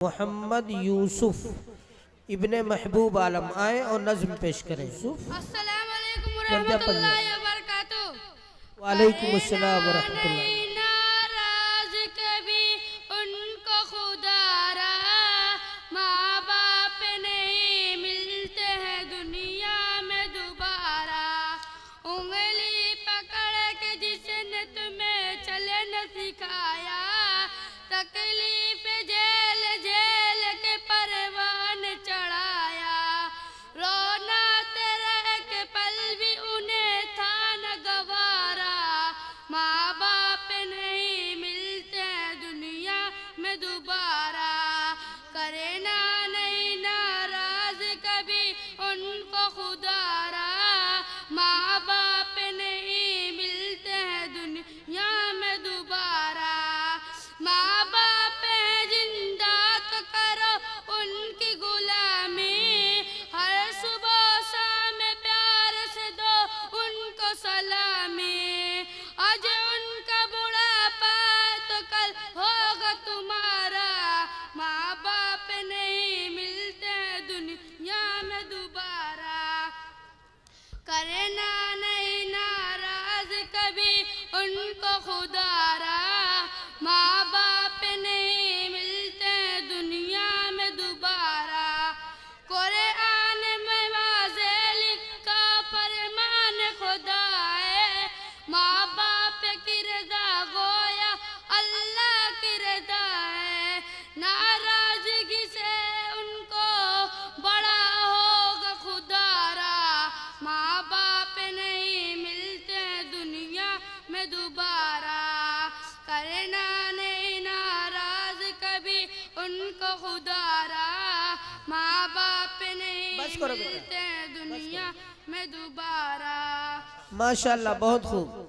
मोहम्मद यूसुफ इब्ने महबूब आलम आए और नज़्म पेश करें। अस्सलाम वालेकुम रहमतुल्लाहि व बरकातुहू। वालेकुम अस्सलाम व रहमतुल्लाह। नाराज कभी उनको खुदारा, माँ बाप नहीं मिलते हैं दुनिया में दोबारा। उंगली पकड़ के जिसने तुम्हें चले न सिखाया, तकलीफ जेल जेल के परवान चढ़ाया। रोना तेरा एक पल भी उन्हें था न गवारा, माँ बाप नहीं मिलते दुनिया में दोबारा। करे ना नहीं नाराज कभी उनको खुदारा, माँ बाप नहीं मिलते हैं दुनिया में दोबारा। माँ बाप है जिंदा तो करो उनकी गुलामी, हर सुबह शाम प्यार से दो उनको सलामी। आज उनका बुढ़ापा तो कल होगा तुम्हारा, माँ बाप नहीं मिलते दुनिया में दोबारा। करे ना नहीं नाराज कभी उनको खुदारा, माँ बाप नहीं मिलते दुनिया में दोबारा। कुरान में वाज़े लिखा फरमान खुदा है, माँ बाप की रज़ा गोया अल्लाह की रज़ा है। नाराज़गी से उनको बड़ा होगा खुदारा, माँ बाप नहीं मिलते दुनिया में दोबारा। करना नहीं नाराज कभी उनको खुदारा, माँ बाप नहीं मिलते दुनिया में दोबारा। माशाअल्लाह, बहुत खूब।